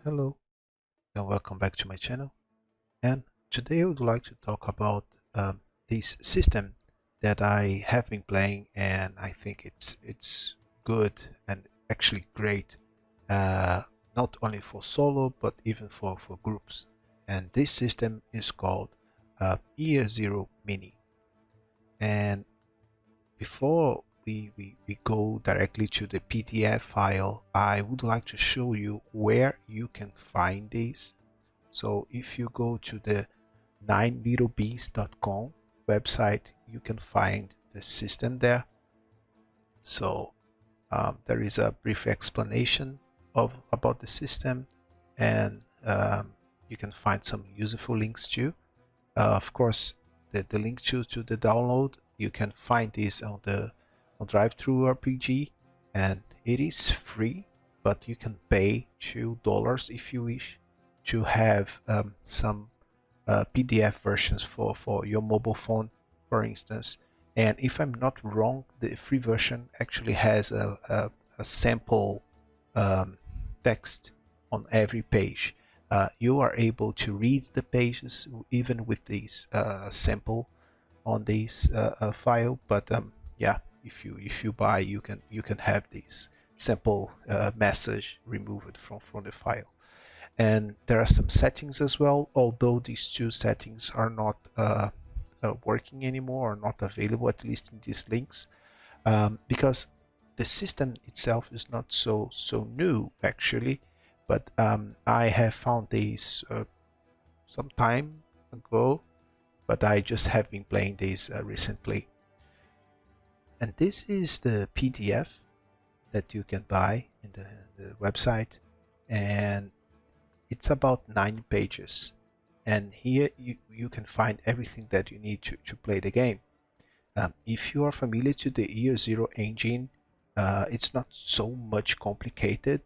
Hello and welcome back to my channel. And today I would like to talk about this system that I have been playing, and I think it's good and actually great, not only for solo but even for groups. And this system is called Year Zero Mini. And before we go directly to the PDF file, I would like to show you where you can find these. So if you go to the 9littlebees.com website, you can find the system there. So there is a brief explanation about the system, and you can find some useful links too. Of course, the link to the download, you can find this on the on ttrpg, and it is free, but you can pay $2 if you wish to have some PDF versions for your mobile phone, for instance. And if I'm not wrong, the free version actually has a sample text on every page. You are able to read the pages even with this sample on this file, but yeah, if you buy, you can have this sample message removed from the file. And there are some settings as well, although these two settings are not working anymore, or not available, at least in these links, because the system itself is not so new actually. But I have found these some time ago, but I just have been playing this recently. And this is the PDF that you can buy in the website, and it's about 9 pages. And here you can find everything that you need to play the game. If you are familiar to the Year Zero engine, it's not so much complicated,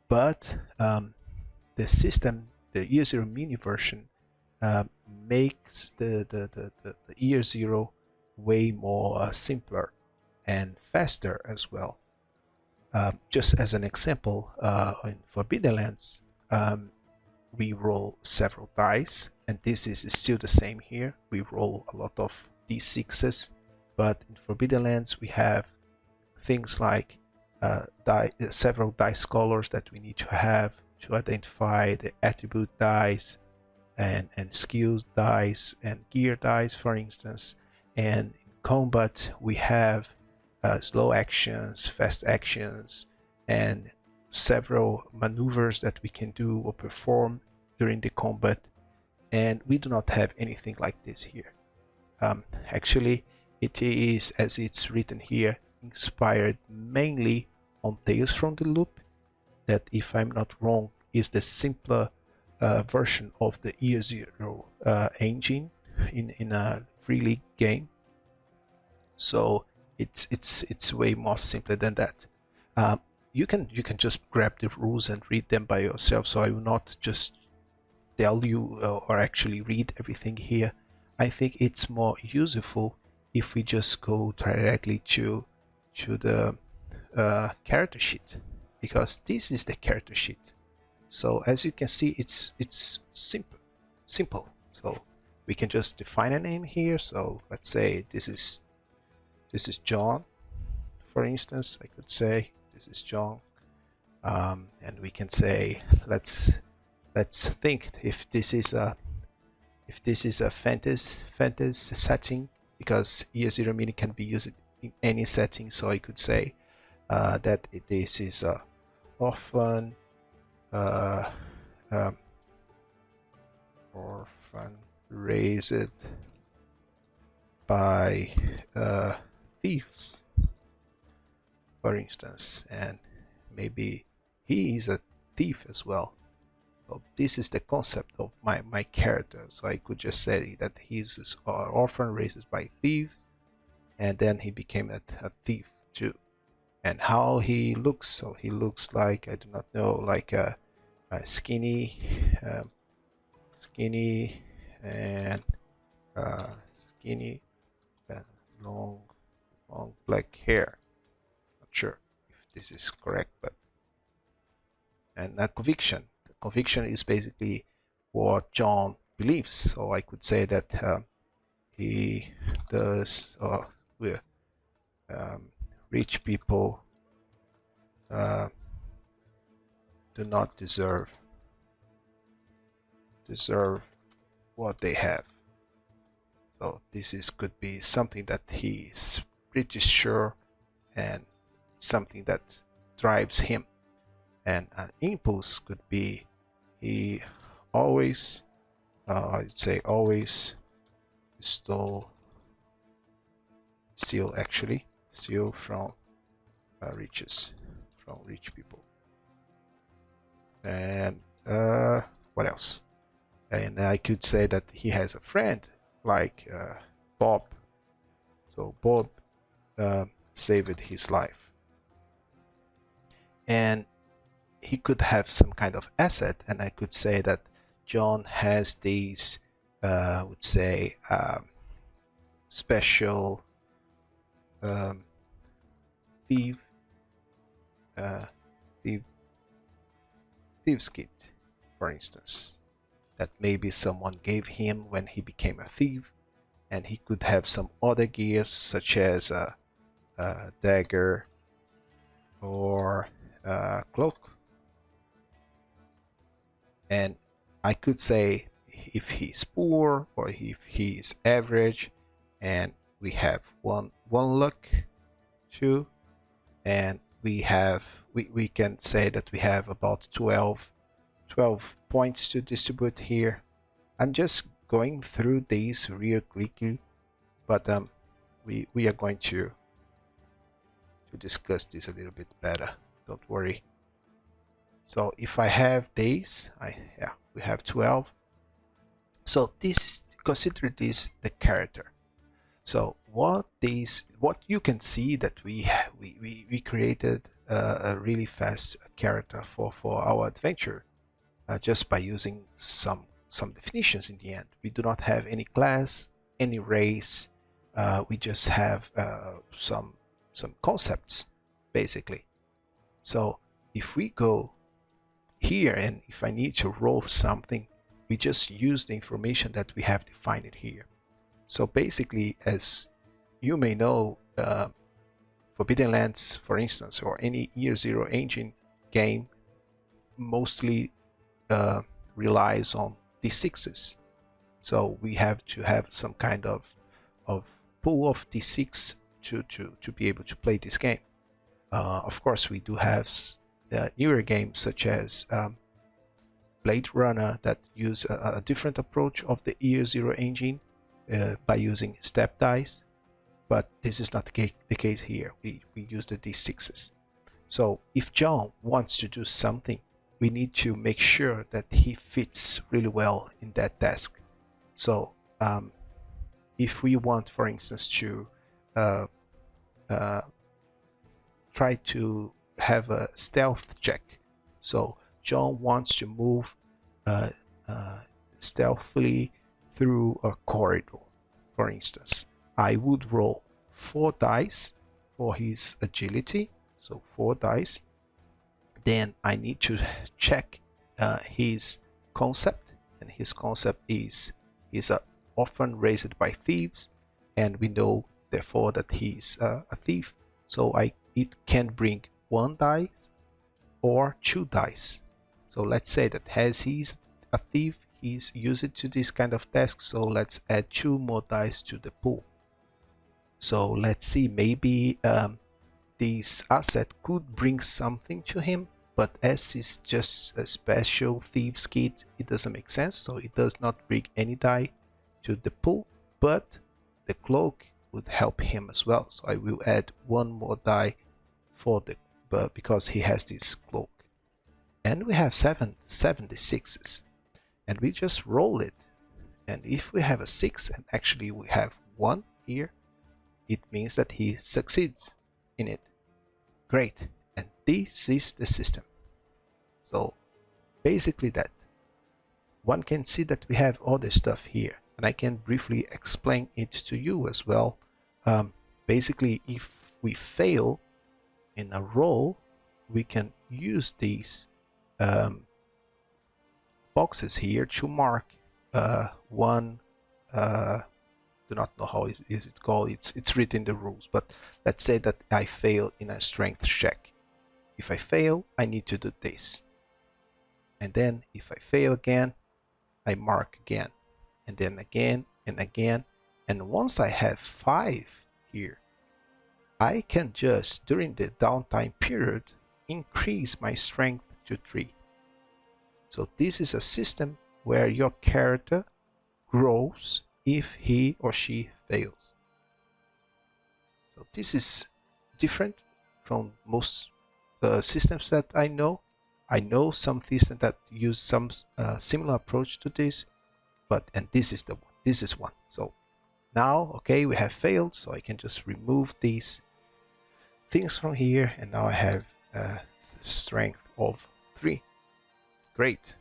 but the system, the Year Zero mini version, makes the Year Zero way more simpler and faster as well. Just as an example, in Forbidden Lands, we roll several dice, and this is still the same here. We roll a lot of d6s, but in Forbidden Lands we have things like several dice colors that we need to have to identify the attribute dice and skills dice and gear dice, for instance. And in combat we have slow actions, fast actions, and several maneuvers that we can do or perform during the combat. And we do not have anything like this here. Actually, it is, as it's written here, inspired mainly on Tales from the Loop, that, if I'm not wrong, is the simpler version of the Year Zero engine in a free league game. So it's way more simpler than that. You can just grab the rules and read them by yourself. So I will not just tell you or actually read everything here. I think it's more useful if we just go directly to the character sheet, because this is the character sheet. So as you can see, it's simple. So we can just define a name here. So let's say this is John, for instance. I could say this is John, and we can say let's think if this is a fantasy setting, because Year Zero Mini can be used in any setting. So I could say that this is a orphan raised by thieves, for instance, and maybe he is a thief as well. So this is the concept of my character. So I could just say that he's an orphan raised by thieves, and then he became a thief too. And how he looks, so he looks like, I do not know, like a skinny and long black hair. Not sure if this is correct, but and a conviction. conviction is basically what John believes. So I could say that he does, rich people do not deserve what they have. So this could be something that he's pretty sure, and something that drives him. And an impulse could be he always, I'd say always steal from rich people. And what else? And I could say that he has a friend like Bob. So Bob saved his life. And he could have some kind of asset, and I could say that John has these, I would say, special thieves kit, for instance, that maybe someone gave him when he became a thief, and he could have some other gears such as a dagger or a cloak. And I could say if he's poor or if he's average, and we have one luck, 2, and we can say that we have about 12 points to distribute here. I'm just going through these real quickly, but we are going to discuss this a little bit better. Don't worry. So if I have these, we have 12. So consider this the character. So what you can see that we created a really fast character for our adventure just by using some definitions in the end. We do not have any class, any race. We just have some concepts basically. So if we go here, and if I need to roll something, we just use the information that we have defined here. So basically, as you may know, Forbidden Lands, for instance, or any Year Zero engine game mostly relies on D6s. So we have to have some kind of pool of D6 to be able to play this game. Of course, we do have newer games such as Blade Runner that use a different approach of the Year Zero engine by using step dice, but this is not the case here. We use the D6s. So if John wants to do something, we need to make sure that he fits really well in that task. So if we want, for instance, to try to have a stealth check, so John wants to move stealthily through a corridor, for instance. I would roll 4 dice for his agility, so 4 dice. Then I need to check his concept, and his concept is often raised by thieves, and we know therefore that he's a thief. So it can bring 1 dice or 2 dice. So let's say that as he's a thief, he's used to this kind of task, so let's add 2 more dice to the pool. So let's see, maybe this asset could bring something to him, but as it's just a special thieves kit, it doesn't make sense, so it does not bring any die to the pool, but the cloak would help him as well. So I will add 1 more die for because he has this cloak. And we have 76s, and we just roll it. And if we have a 6, and actually we have 1 here, it means that he succeeds in it. Great. And this is the system. So basically that. One can see that we have all the stuff here, and I can briefly explain it to you as well. Basically, if we fail in a roll, we can use these boxes here to mark one. Do not know how is it called. It's written in the rules, but let's say that I fail in a strength check. If I fail, I need to do this, and then if I fail again, I mark again, and then again and again, and once I have 5 here, I can just during the downtime period increase my strength to 3. So this is a system where your character grows if he or she fails. So this is different from most systems that I know. I know some systems that use some similar approach to this, and this is the one. This is one. So now, okay, we have failed, so I can just remove these things from here, and now I have strength of 3. Great.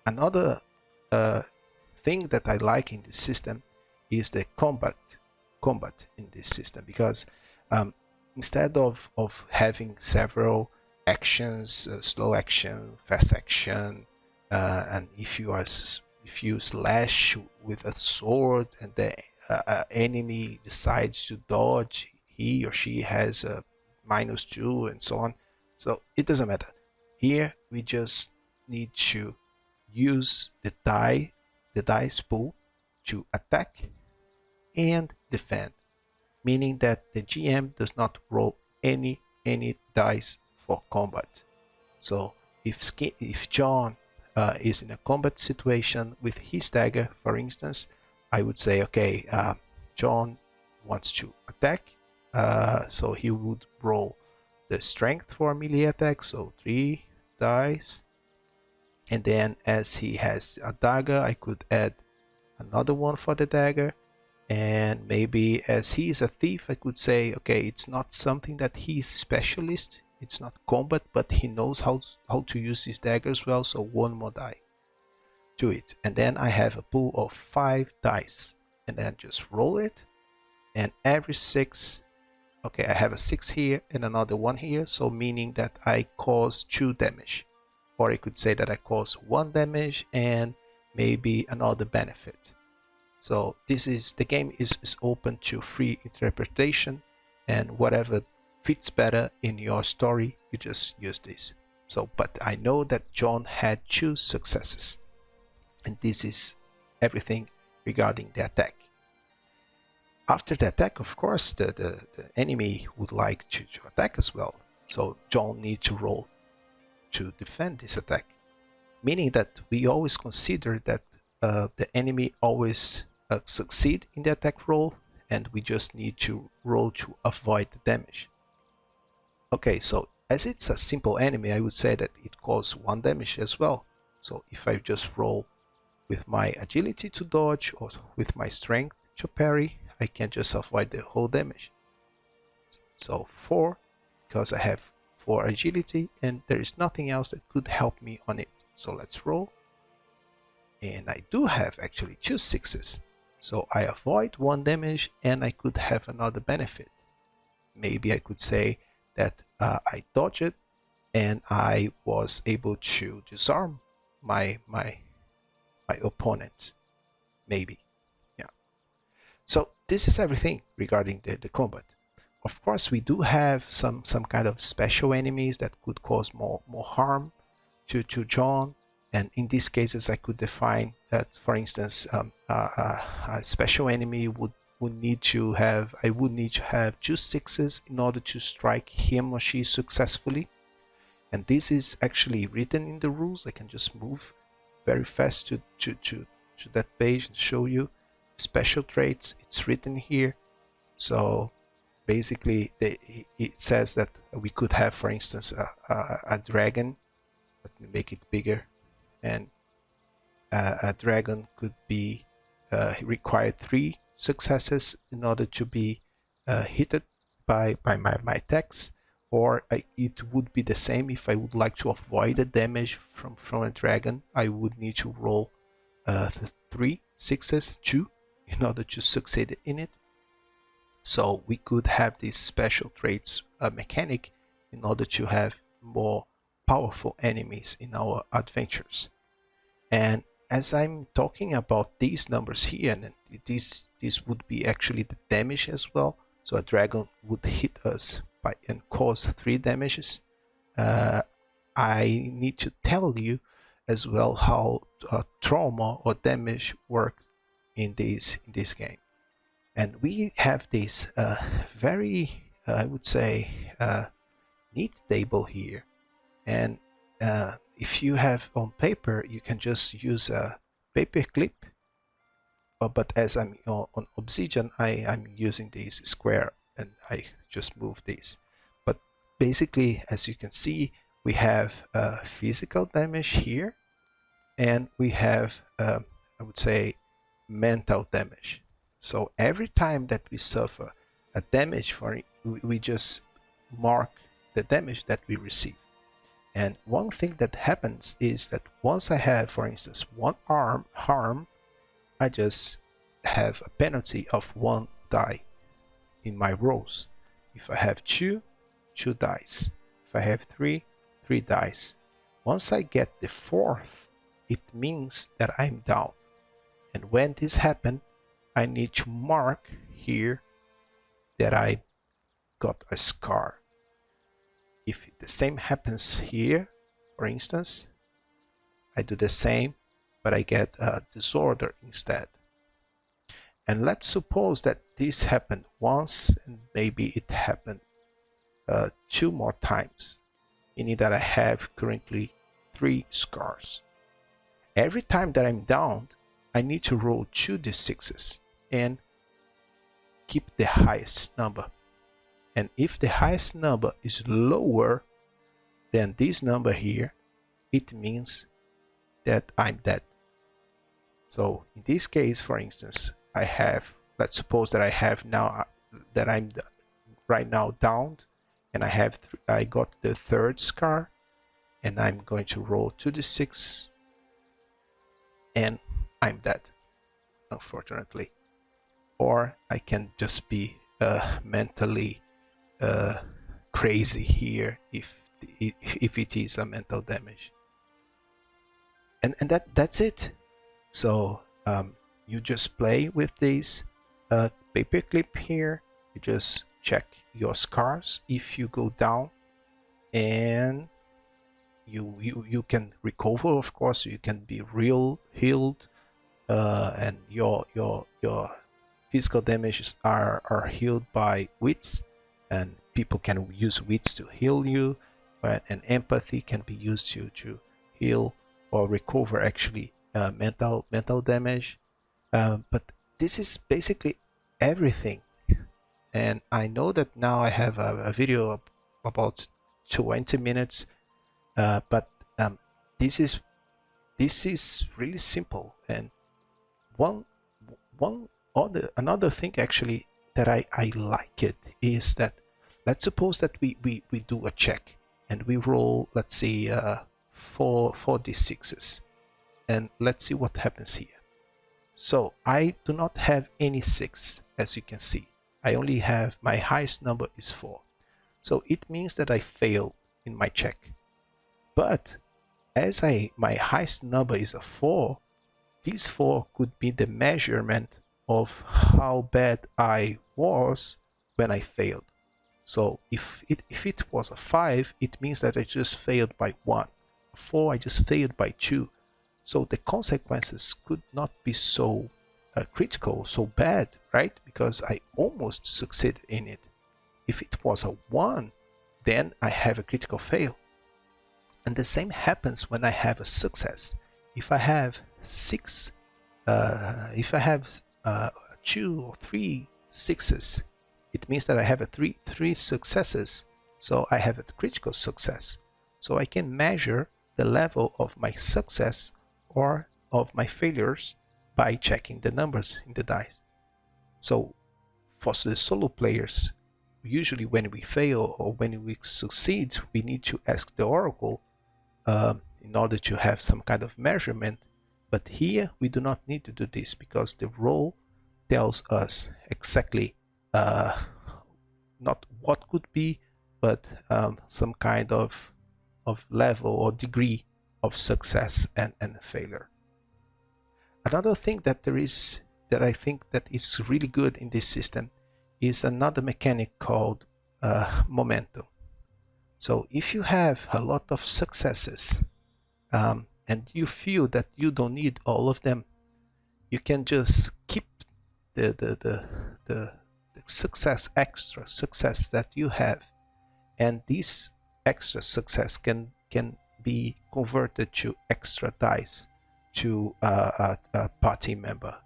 Another thing that I like in this system is the combat in this system, because instead of having several actions, slow action, fast action, and if you slash with a sword and the enemy decides to dodge, he or she has a -2 and so on. So it doesn't matter. Here we just need to use the dice pool to attack and defend, meaning that the GM does not roll any dice for combat. So if John is in a combat situation with his dagger, for instance, I would say, okay, John wants to attack, so he would roll the strength for a melee attack, so 3 dice, and then as he has a dagger, I could add another one for the dagger, and maybe as he is a thief, I could say, okay, it's not something that he's specialist, it's not combat, but he knows how to use his dagger as well, so 1 more die to it. And then I have a pool of 5 dice, and then just roll it, and every 6, okay, I have a 6 here and another 1 here, so meaning that I cause 2 damage. Or I could say that I cause 1 damage and maybe another benefit. So the game is open to free interpretation, and whatever fits better in your story, you just use this. So, but I know that John had 2 successes, and this is everything regarding the attack. After the attack, of course, the enemy would like to attack as well. So John needs to roll to defend this attack, meaning that we always consider that the enemy always succeed in the attack roll, and we just need to roll to avoid the damage. Okay, so as it's a simple enemy, I would say that it causes 1 damage as well. So if I just roll with my agility to dodge or with my strength to parry, I can just avoid the whole damage. So 4, because I have 4 agility, and there is nothing else that could help me on it. So let's roll. And I do have actually 2 6s. So I avoid 1 damage, and I could have another benefit. Maybe I could say that I dodged it, and I was able to disarm my opponent. Maybe. So this is everything regarding the combat. Of course, we do have some kind of special enemies that could cause more harm to John, and in these cases I could define that, for instance, a special enemy would need to have 2 6s in order to strike him or she successfully, and this is actually written in the rules. I can just move very fast to that page and show you special traits. It's written here. So basically it says that we could have, for instance, a dragon. Let me make it bigger. And a dragon could be require 3 successes in order to be hit by my attacks, or it would be the same if I would like to avoid the damage from a dragon. I would need to roll 3 6s, 2, in order to succeed in it. So we could have this special traits mechanic in order to have more powerful enemies in our adventures. And as I'm talking about these numbers here, and this would be actually the damage as well. So a dragon would hit us by and cause 3 damages. I need to tell you as well how trauma or damage works in this game. And we have this very, I would say, neat table here. And if you have on paper, you can just use a paper clip. But as I'm on Obsidian, I'm using this square and I just move this. But basically, as you can see, we have physical damage here, and we have, I would say, mental damage. So every time that we suffer a damage, we just mark the damage that we receive. And one thing that happens is that once I have, for instance, 1 arm harm, I just have a penalty of 1 die in my rolls. If I have 2 dice. If I have 3 dice. Once I get the 4th, it means that I'm down. And when this happens, I need to mark here that I got a scar. If the same happens here, for instance, I do the same, but I get a disorder instead. And let's suppose that this happened once and maybe it happened 2 more times, meaning that I have currently 3 scars. Every time that I'm downed, I need to roll 2 d6s and keep the highest number. And if the highest number is lower than this number here, it means that I'm dead. So in this case, for instance, I have, let's suppose that I have now, that I'm right now downed, and I got the 3rd scar, and I'm going to roll 2d6, and I'm dead, unfortunately. Or I can just be mentally crazy here if it is a mental damage. And that's it. So you just play with this paper clip here. You just check your scars if you go down, and you can recover. Of course, you can be real healed, and your physical damages are healed by wits, and people can use wits to heal you, and empathy can be used to heal or recover actually mental damage. But this is basically everything. And I know that now I have a video of about 20 minutes, but this is really simple. And another thing actually that I like it is that, let's suppose that we do a check and we roll, let's say 4 d6s, and let's see what happens here. So I do not have any 6, as you can see. I only have, my highest number is 4. So it means that I failed in my check. But as my highest number is a 4, this 4 could be the measurement of how bad I was when I failed. So if it was a 5, it means that I just failed by 1. A 4, I just failed by 2. So the consequences could not be so critical, so bad, right? Because I almost succeeded in it. If it was a 1, then I have a critical fail. And the same happens when I have a success. If I have 6, if I have 2 or 3 6s, it means that I have a three successes. So I have a critical success. So I can measure the level of my success or of my failures by checking the numbers in the dice. So for the solo players, usually when we fail or when we succeed, we need to ask the oracle in order to have some kind of measurement. But here we do not need to do this because the roll tells us exactly not what could be, but some kind of of level or degree of success and failure. Another thing that I think that is really good in this system is another mechanic called momentum. So if you have a lot of successes and you feel that you don't need all of them, you can just keep the success, extra success that you have, and this extra success can be converted to extra dice to a party member.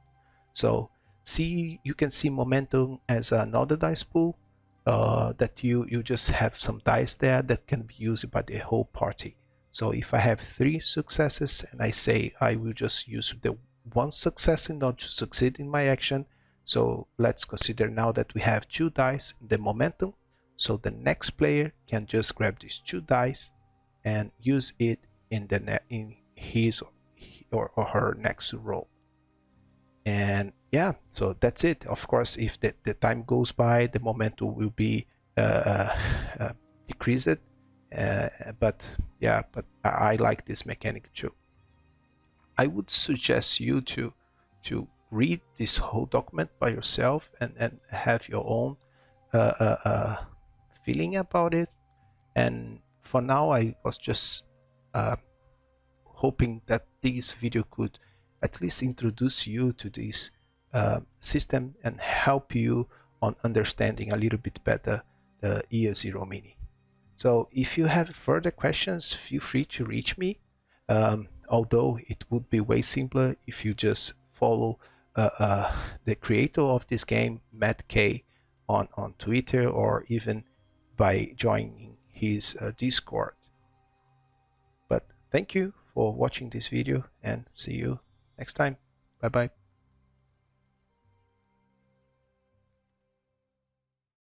So you can see momentum as another dice pool that you just have some dice there that can be used by the whole party. So if I have 3 successes and I say I will just use the 1 success in order to succeed in my action, so let's consider now that we have 2 dice in the momentum. So the next player can just grab these 2 dice and use it in his or her next roll. And yeah, so that's it. Of course, if the time goes by, the momentum will be decreased. But I like this mechanic too. I would suggest you to read this whole document by yourself and have your own feeling about it. And for now, I was just hoping that this video could at least introduce you to this system and help you on understanding a little bit better the Year Zero Mini. So if you have further questions, feel free to reach me. Although it would be way simpler if you just follow the creator of this game, Matt K, on Twitter, or even by joining his Discord. But thank you for watching this video and see you next time. Bye bye.